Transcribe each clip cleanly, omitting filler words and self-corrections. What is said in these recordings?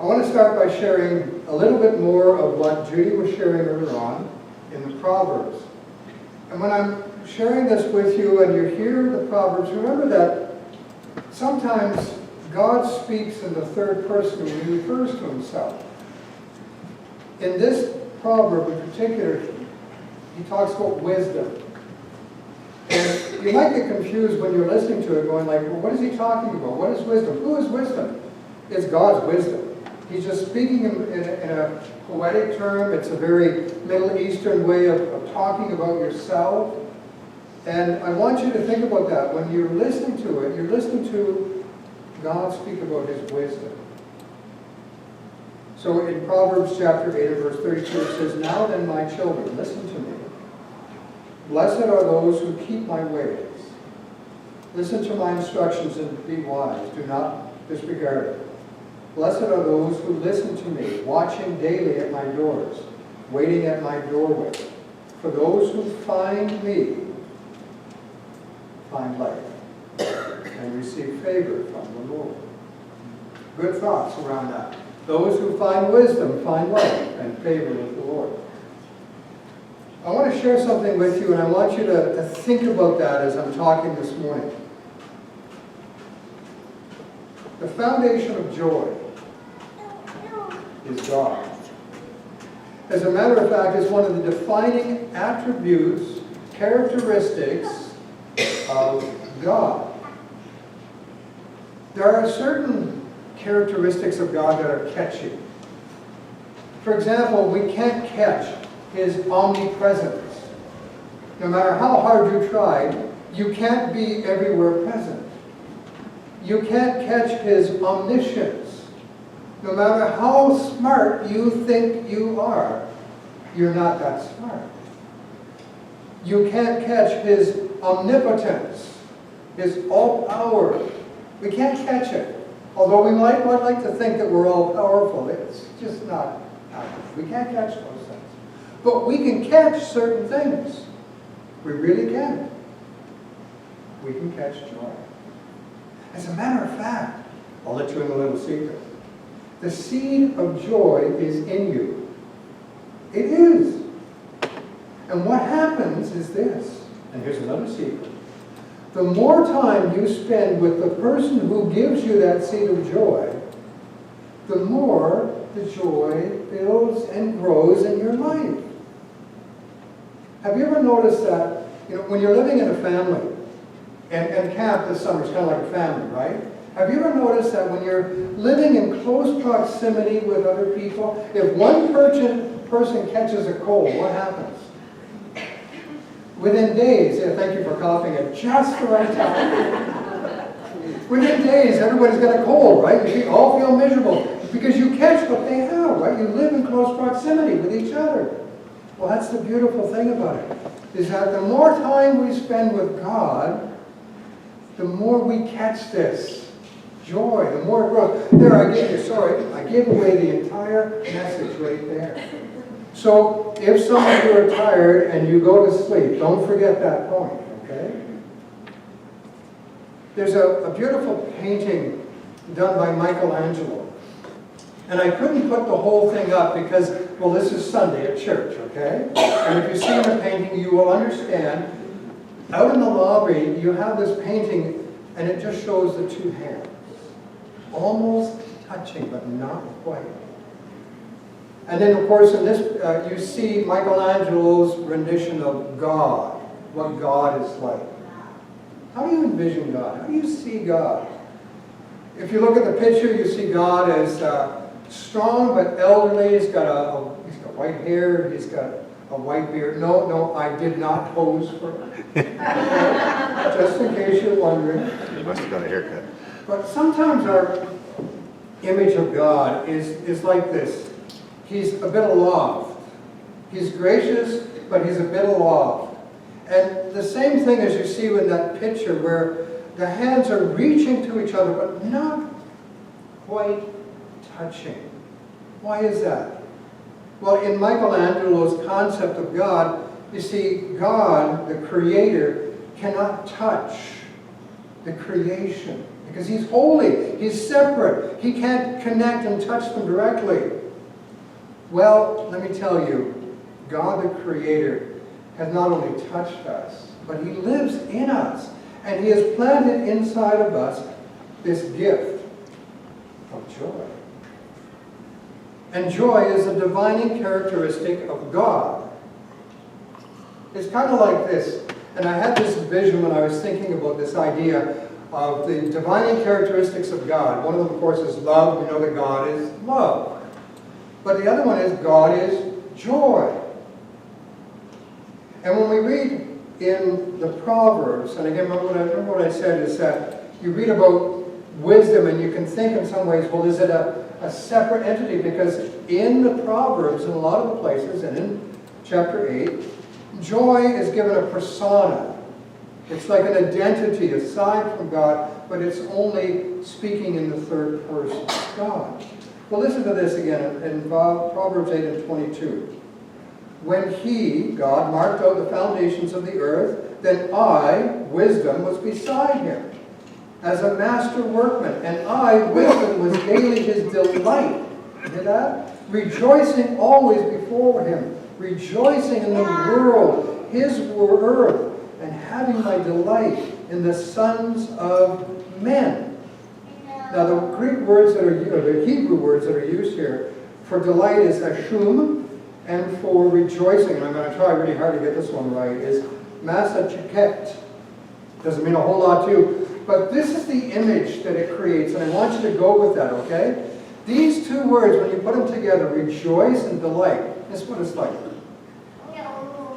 I want to start by sharing a little bit more of what Judy was sharing earlier on in the Proverbs. And when I'm sharing this with you and you hear the Proverbs, remember that sometimes God speaks in the third person when he refers to himself. In this proverb in particular, he talks about wisdom. And you might get confused when you're listening to it, going like, well, what is he talking about? What is wisdom? Who is wisdom? It's God's wisdom. He's just speaking in a poetic term. It's a very Middle Eastern way of talking about yourself. And I want you to think about that. When you're listening to it, you're listening to God speak about his wisdom. So in Proverbs chapter 8 and verse 32, it says, "Now then, my children, listen to me. Blessed are those who keep my ways. Listen to my instructions and be wise. Do not disregard it. Blessed are those who listen to me, watching daily at my doors, waiting at my doorway. For those who find me find life and receive favor from the Lord." Good thoughts around that. Those who find wisdom find life and favor with the Lord. I want to share something with you, and I want you to think about that as I'm talking this morning. The foundation of joy is God. As a matter of fact, it's one of the defining attributes, characteristics of God. There are certain characteristics of God that are catchy. For example, we can't catch his omnipresence. No matter how hard you try, you can't be everywhere present. You can't catch his omniscience. No matter how smart you think you are, you're not that smart. You can't catch his omnipotence, his all power. We can't catch it. Although we might like to think that we're all powerful, it's just not happening. We can't catch those things. But we can catch certain things. We really can. We can catch joy. As a matter of fact, I'll let you in a little secret. The seed of joy is in you. It is. And what happens is this, and here's another secret. The more time you spend with the person who gives you that seed of joy, the more the joy builds and grows in your life. Have you ever noticed that, when you're living in a family, and camp this summer is kind of like a family, right? Have you ever noticed that when you're living in close proximity with other people, if one person catches a cold, what happens? Within days, thank you for coughing at just the right time. Within days, everybody's got a cold, right? You all feel miserable because you catch what they have, right? You live in close proximity with each other. Well, that's the beautiful thing about it, is that the more time we spend with God, the more we catch this joy, the more it grows. There, I gave away the entire message right there. So, if some of you are tired and you go to sleep, don't forget that point, okay? There's a beautiful painting done by Michelangelo. And I couldn't put the whole thing up because, well, this is Sunday at church, okay? And if you see the painting, you will understand. Out in the lobby, you have this painting, and it just shows the two hands. Almost touching, but not quite. And then, of course, in this, you see Michelangelo's rendition of God, what God is like. How do you envision God? How do you see God? If you look at the picture, you see God as strong but elderly. He's got white hair. He's got a white beard. No, I did not pose for it. Just in case you're wondering. You must have got a haircut. But sometimes our image of God is like this. He's a bit aloft. He's gracious, but he's a bit aloft. And the same thing as you see in that picture where the hands are reaching to each other, but not quite touching. Why is that? Well, in Michelangelo's concept of God, you see, God, the Creator, cannot touch the creation. Because he's holy, he's separate, he can't connect and touch them directly. Well, let me tell you, God the Creator has not only touched us, but he lives in us. And he has planted inside of us this gift of joy. And joy is a divine characteristic of God. It's kind of like this. And I had this vision when I was thinking about this idea of the divine characteristics of God. One of them, of course, is love. We know that God is love. But the other one is God is joy. And when we read in the Proverbs, and again, remember what I said is that you read about wisdom and you can think in some ways, well, is it a separate entity? Because in the Proverbs, in a lot of the places, and in chapter 8, joy is given a persona. It's like an identity aside from God, but it's only speaking in the third person, God. Well, listen to this again in Proverbs 8 and 22. When he, God, marked out the foundations of the earth, then I, wisdom, was beside him as a master workman, and I, wisdom, was daily his delight. You hear that? Rejoicing always before him, rejoicing in the world, his earth, and having my delight in the sons of men. Now the Greek words that are, or the Hebrew words that are used here for delight is ashum, and for rejoicing, and I'm going to try really hard to get this one right, is masachuket. Doesn't mean a whole lot to you, but this is the image that it creates, and I want you to go with that, okay? These two words, when you put them together, rejoice and delight, this is what it's like.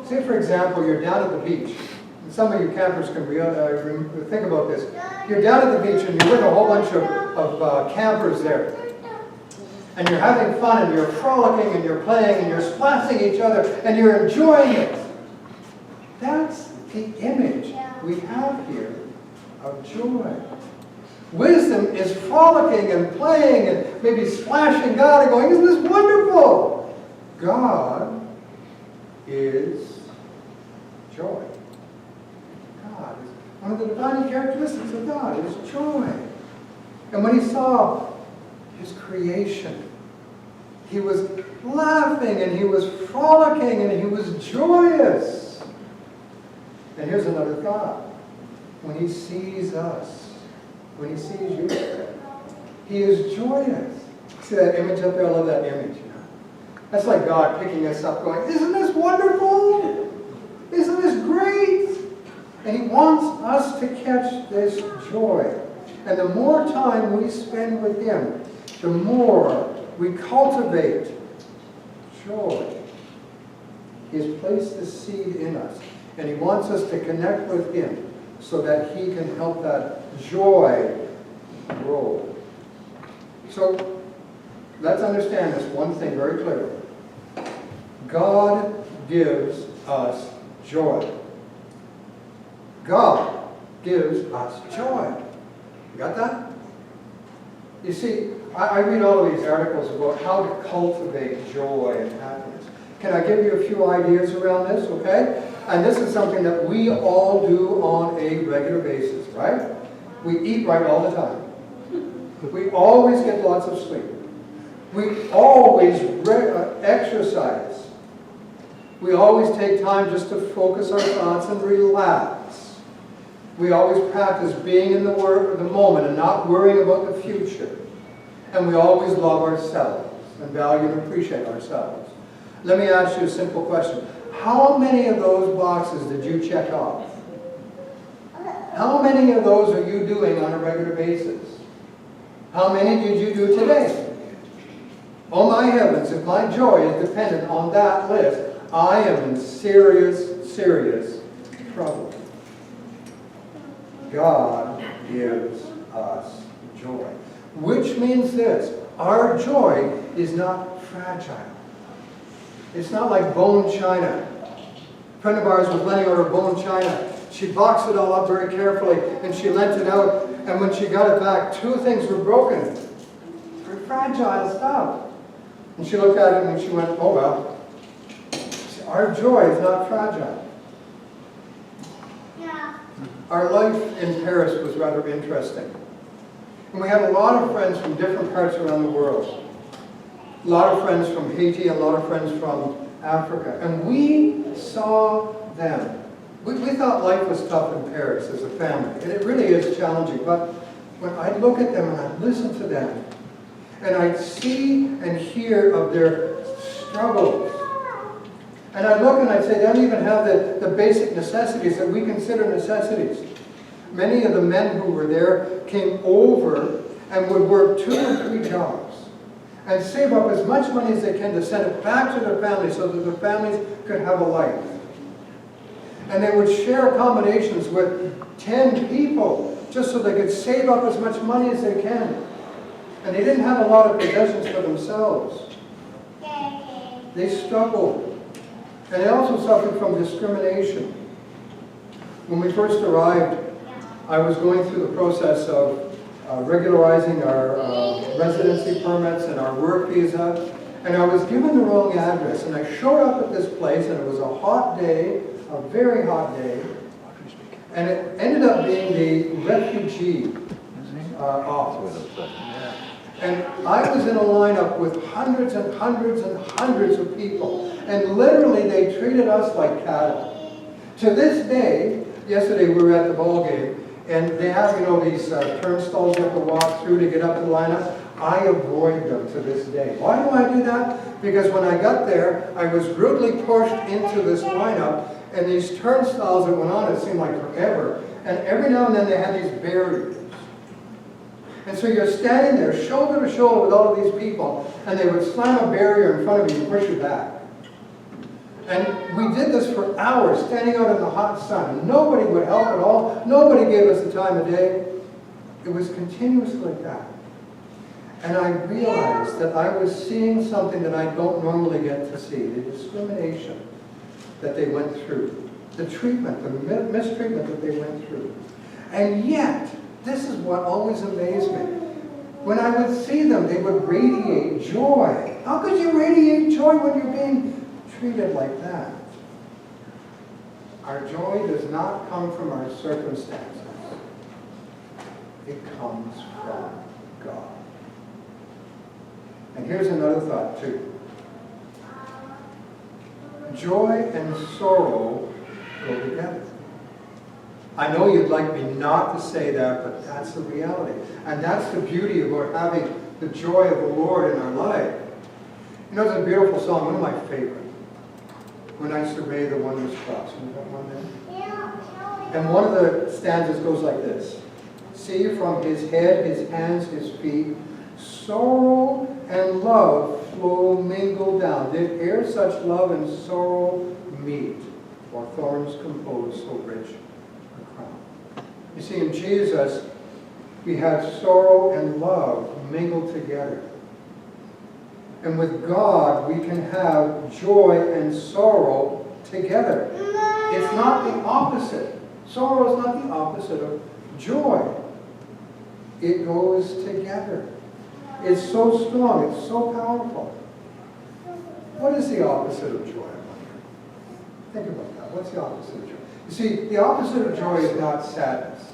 Say, for example, you're down at the beach. And some of you campers can think about this. You're down at the beach and you're with a whole bunch of campers there. And you're having fun and you're frolicking and you're playing and you're splashing each other and you're enjoying it. That's the image we have here of joy. Wisdom is frolicking and playing and maybe splashing God and going, isn't this wonderful? God is joy. God is one of the divine characteristics of God is joy. And when he saw his creation, he was laughing and he was frolicking and he was joyous. And here's another thought. When he sees us, when he sees you, he is joyous. See that image up there? I love that image. You know? That's like God picking us up going, isn't this wonderful? Isn't this great? And he wants us to catch this joy. And the more time we spend with him, the more we cultivate joy. He has placed this seed in us. And he wants us to connect with him so that he can help that joy grow. So let's understand this one thing very clearly. God gives us joy. God gives us joy. You got that? You see, I read all of these articles about how to cultivate joy and happiness. Can I give you a few ideas around this, okay? And this is something that we all do on a regular basis, right? We eat right all the time. We always get lots of sleep. We always exercise. We always take time just to focus our thoughts and relax. We always practice being in the moment and not worrying about the future. And we always love ourselves and value and appreciate ourselves. Let me ask you a simple question. How many of those boxes did you check off? How many of those are you doing on a regular basis? How many did you do today? Oh my heavens, if my joy is dependent on that list, I am in serious, serious trouble. God gives us joy. Which means this, our joy is not fragile. It's not like bone china. A friend of ours was lending her bone china. She boxed it all up very carefully and she lent it out. And when she got it back, two things were broken. Very fragile stuff. And she looked at it and she went, oh well. Our joy is not fragile. Yeah. Our life in Paris was rather interesting. And we had a lot of friends from different parts around the world. A lot of friends from Haiti, a lot of friends from Africa. And we saw them. We thought life was tough in Paris as a family. And it really is challenging. But when I look at them and I listen to them, and I see and hear of their struggles, and I look and I say, they don't even have the basic necessities that we consider necessities. Many of the men who were there came over and would work 2 or 3 jobs and save up as much money as they can to send it back to their families so that the families could have a life. And they would share accommodations with 10 people just so they could save up as much money as they can. And they didn't have a lot of possessions for themselves. They struggled. And they also suffered from discrimination. When we first arrived, I was going through the process of regularizing our residency permits and our work visa, and I was given the wrong address. And I showed up at this place, and it was a hot day, a very hot day, and it ended up being the refugee office. And I was in a lineup with hundreds and hundreds and hundreds of people, and literally they treated us like cattle. To this day, yesterday we were at the ball game, and they have, these turnstiles you have to walk through to get up to the lineup. I avoid them to this day. Why do I do that? Because when I got there, I was brutally pushed into this lineup, and these turnstiles that went on, it seemed like forever. And every now and then they had these barriers. And so you're standing there shoulder to shoulder with all of these people, and they would slam a barrier in front of you and push you back. And we did this for hours, standing out in the hot sun. And nobody would help at all. Nobody gave us the time of day. It was continuous like that. And I realized that I was seeing something that I don't normally get to see, the discrimination that they went through, the treatment, the mistreatment that they went through. And yet, this is what always amazed me. When I would see them, they would radiate joy. How could you radiate joy when you're being treated like that? Our joy does not come from our circumstances. It comes from God. And here's another thought too. Joy and sorrow go together. I know you'd like me not to say that, but that's the reality. And that's the beauty about having the joy of the Lord in our life. It's a beautiful song, one of my favorites. When I survey the wondrous cross. You know that one there? Yeah. And one of the stanzas goes like this. See from his head, his hands, his feet, sorrow and love flow mingled down. Did e'er such love and sorrow meet, or thorns compose so rich a crown? You see, in Jesus, we have sorrow and love mingled together. And with God, we can have joy and sorrow together. It's not the opposite. Sorrow is not the opposite of joy. It goes together. It's so strong. It's so powerful. What is the opposite of joy? Think about that. What's the opposite of joy? You see, the opposite of joy is not sadness.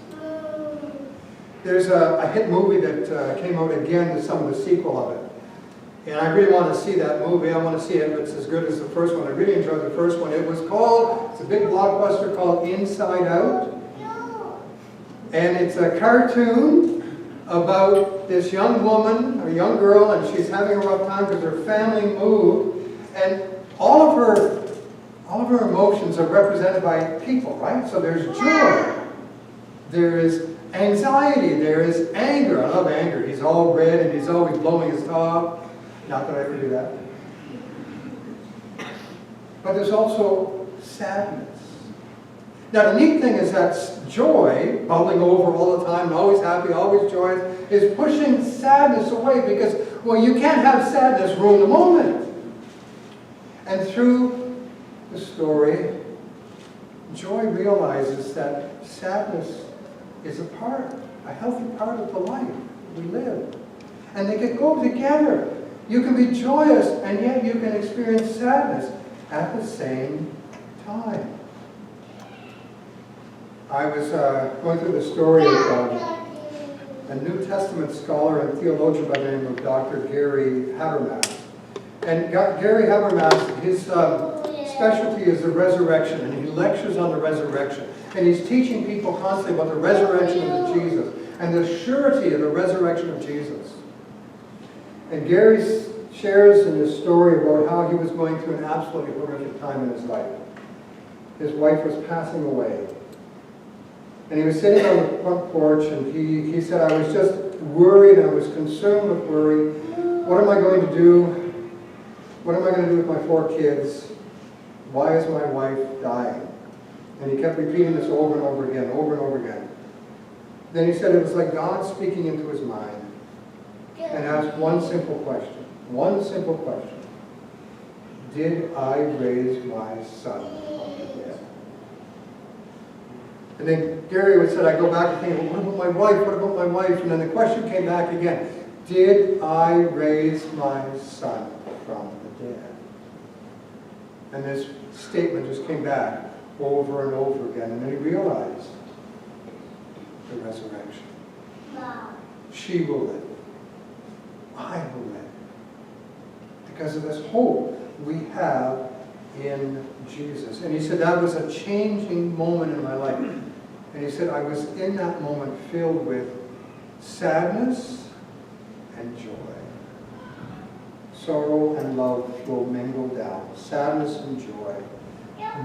There's a hit movie that came out again with some of the sequel of it. And I really want to see that movie. I want to see it if it's as good as the first one. I really enjoyed the first one. It's a big blockbuster called Inside Out. And it's a cartoon about this young woman, a young girl, and she's having a rough time because her family moved. And all of her emotions are represented by people, right? So there's joy. There is anxiety. There is anger. I love anger. He's all red and he's always blowing his top. Not that I ever do that. But there's also sadness. Now the neat thing is that joy, bubbling over all the time, always happy, always joyous, is pushing sadness away because, well, you can't have sadness ruin the moment. And through the story, joy realizes that sadness is a healthy part of the life we live. And they can go together. You can be joyous, and yet you can experience sadness at the same time. I was going through the story of a New Testament scholar and theologian by the name of Dr. Gary Habermas. And Gary Habermas, his specialty is the resurrection, and he lectures on the resurrection. And he's teaching people constantly about the resurrection of Jesus and the surety of the resurrection of Jesus. And Gary shares in his story about how he was going through an absolutely horrific time in his life. His wife was passing away. And he was sitting on the front porch, and he said, I was just worried, I was consumed with worry. What am I going to do? What am I going to do with my 4 kids? Why is my wife dying? And he kept repeating this over and over again, over and over again. Then he said it was like God speaking into his mind and asked one simple question. One simple question. Did I raise my son from the dead? And then Gary would say, I go back and think, well, what about my wife? What about my wife? And then the question came back again. Did I raise my son from the dead? And this statement just came back over and over again. And then he realized the resurrection. She will live. I will live. Because of this hope we have in Jesus. And he said that was a changing moment in my life. And he said I was in that moment filled with sadness and joy. Sorrow and love will mingle down. Sadness and joy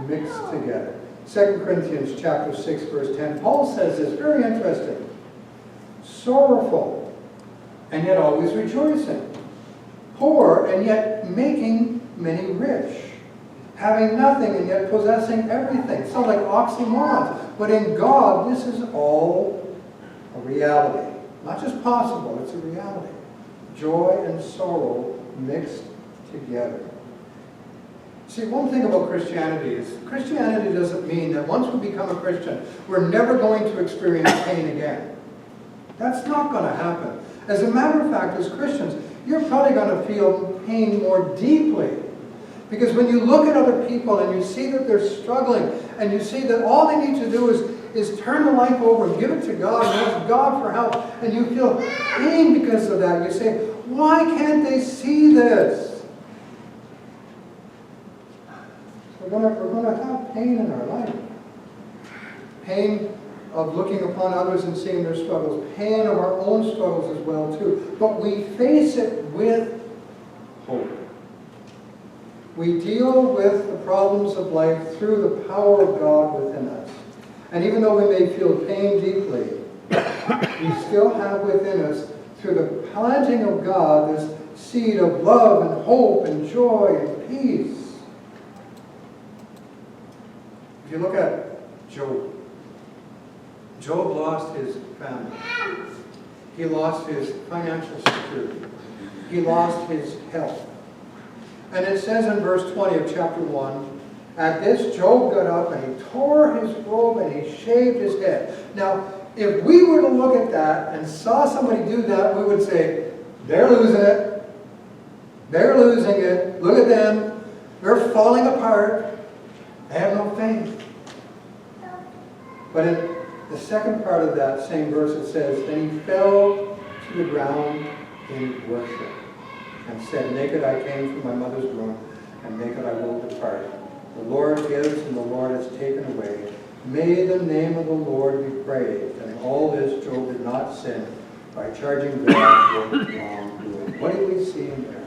mixed together. 2 Corinthians chapter 6, verse 10. Paul says this, very interesting. Sorrowful, and yet always rejoicing. Poor, and yet making many rich. Having nothing, and yet possessing everything. Sounds like oxymorons. But in God, this is all a reality. Not just possible, it's a reality. Joy and sorrow mixed together. See, one thing about Christianity is Christianity doesn't mean that once we become a Christian, we're never going to experience pain again. That's not going to happen. As a matter of fact, as Christians, you're probably going to feel pain more deeply. Because when you look at other people and you see that they're struggling, and you see that all they need to do is turn the life over and give it to God and ask God for help, and you feel pain because of that, you say, why can't they see this? We're going to have pain in our life. Pain of looking upon others and seeing their struggles. Pain of our own struggles as well too. But we face it with hope. We deal with the problems of life through the power of God within us. And even though we may feel pain deeply, we still have within us, through the planting of God, this seed of love and hope and joy and peace. If you look at Job, Job lost his family. He lost his financial security. He lost his health. And it says in verse 20 of chapter 1, at this Job got up and he tore his robe and he shaved his head. Now, if we were to look at that and saw somebody do that, we would say, they're losing it. They're losing it. Look at them. They're falling apart. They have no faith. But in the second part of that same verse it says, then he fell to the ground in worship and said, naked I came from my mother's womb, and naked I will depart. The Lord gives and the Lord has taken away. May the name of the Lord be praised. And in all this Job did not sin by charging God with wrongdoing. What do we see in there?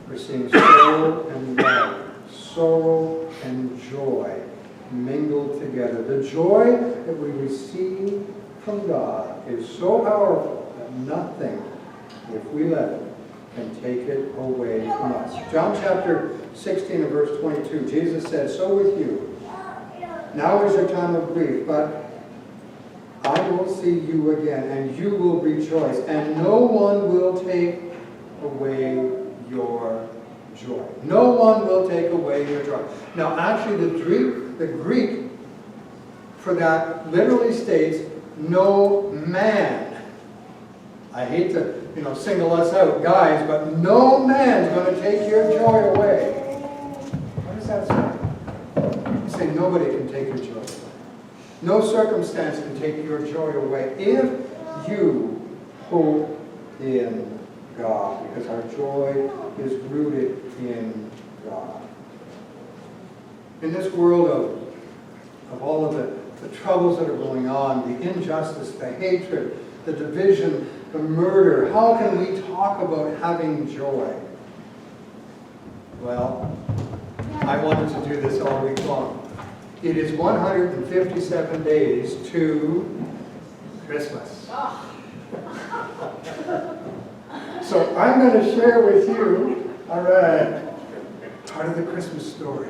We're seeing sorrow and love, sorrow and joy mingled together. The joy that we receive from God is so powerful that nothing, if we let it, can take it away from us. John chapter 16 and verse 22, Jesus said, so with you, now is your time of grief, but I will see you again, and you will rejoice, and no one will take away your joy. No one will take away your joy. Now, actually, the Greek for that literally states, no man. I hate to, single us out, guys, but no man's going to take your joy away. What does that say? You say nobody can take your joy away. No circumstance can take your joy away if you hope in God, because our joy is rooted in God. In this world of all of the troubles that are going on, the injustice, the hatred, the division, the murder, how can we talk about having joy? Well, I wanted to do this all week long. It is 157 days to Christmas. So I'm going to share with you, all right, part of the Christmas story.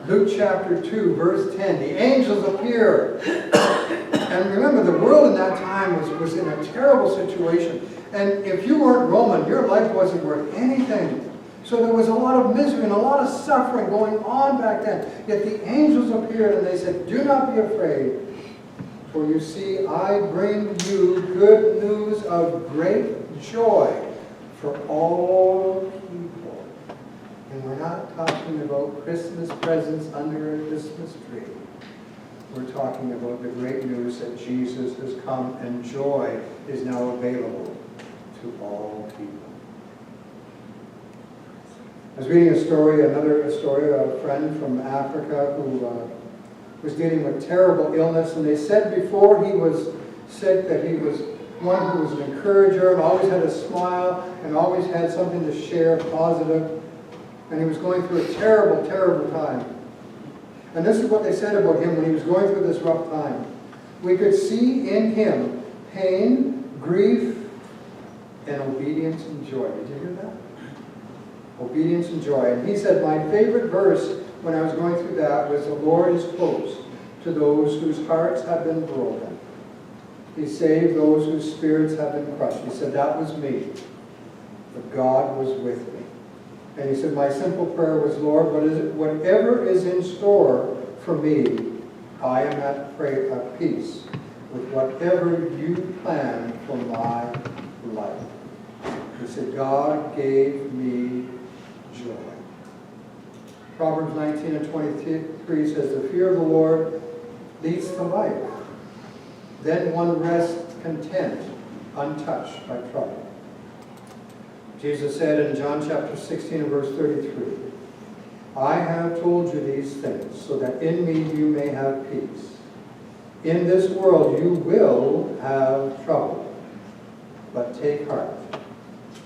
Luke chapter 2, verse 10. The angels appear. And remember, the world in that time was in a terrible situation. And if you weren't Roman, your life wasn't worth anything. So there was a lot of misery and a lot of suffering going on back then. Yet the angels appeared and they said, "Do not be afraid. For you see, I bring you good news of great joy for all people." And we're not talking about Christmas presents under a Christmas tree. We're talking about the great news that Jesus has come and joy is now available to all people. I was reading a story of a friend from Africa who was dealing with terrible illness, and they said before he was sick that he was one who was an encourager and always had a smile and always had something to share positive. And he was going through a terrible, terrible time. And this is what they said about him when he was going through this rough time. We could see in him pain, grief, and obedience and joy. Did you hear that? Obedience and joy. And he said, my favorite verse when I was going through that was, "The Lord is close to those whose hearts have been broken. He saved those whose spirits have been crushed." He said, that was me. But God was with me. And he said, my simple prayer was, "Lord, whatever is in store for me, I am at peace with whatever you plan for my life." He said, God gave me joy. Proverbs 19 and 23 says, "The fear of the Lord leads to life. Then one rests content, untouched by trouble." Jesus said in John chapter 16 and verse 33, "I have told you these things so that in me you may have peace. In this world you will have trouble, but take heart.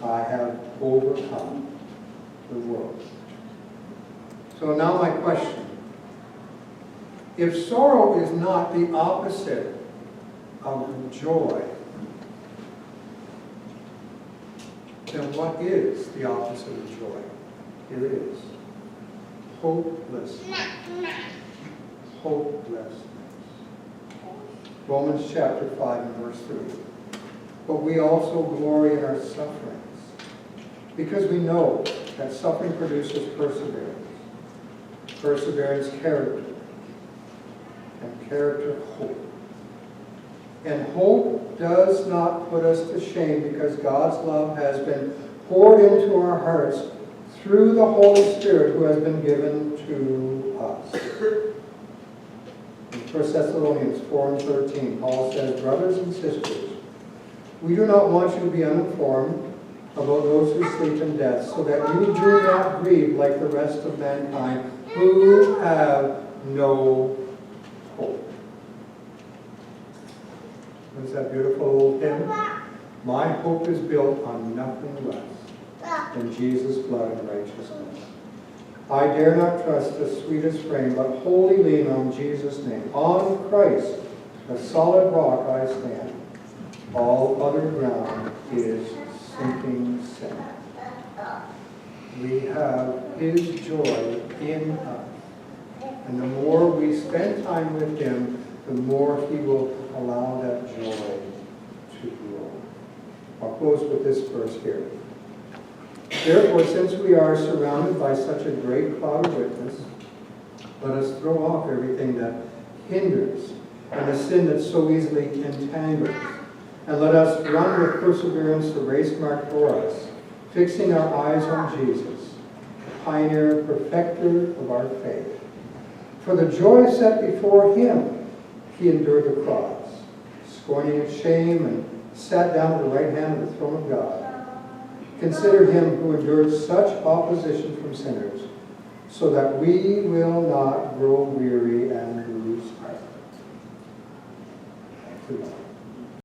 I have overcome the world." So now my question. If sorrow is not the opposite of joy, then what is the opposite of joy? Here it is. Hopelessness. Hopelessness. Romans chapter 5 and verse 3. "But we also glory in our sufferings, because we know that suffering produces perseverance. Perseverance, character. And character, hope. And hope does not put us to shame, because God's love has been poured into our hearts through the Holy Spirit who has been given to us." In 1 Thessalonians 4 and 13, Paul says, "Brothers and sisters, we do not want you to be uninformed about those who sleep in death, so that you do not grieve like the rest of mankind who have no hope." What is that beautiful old hymn? "My hope is built on nothing less than Jesus' blood and righteousness. I dare not trust the sweetest frame, but wholly lean on Jesus' name. On Christ, the solid rock I stand. All other ground is sinking sand." We have His joy in us. And the more we spend time with Him, the more He will allow that joy to grow. I'll close with this verse here. "Therefore, since we are surrounded by such a great cloud of witness, let us throw off everything that hinders and the sin that so easily entangles. And let us run with perseverance the race marked for us, fixing our eyes on Jesus, the pioneer and perfecter of our faith. For the joy set before Him, He endured the cross, scorning its shame, and sat down at the right hand of the throne of God. Consider him who endured such opposition from sinners, so that we will not grow weary and lose heart. Thank you, Lord.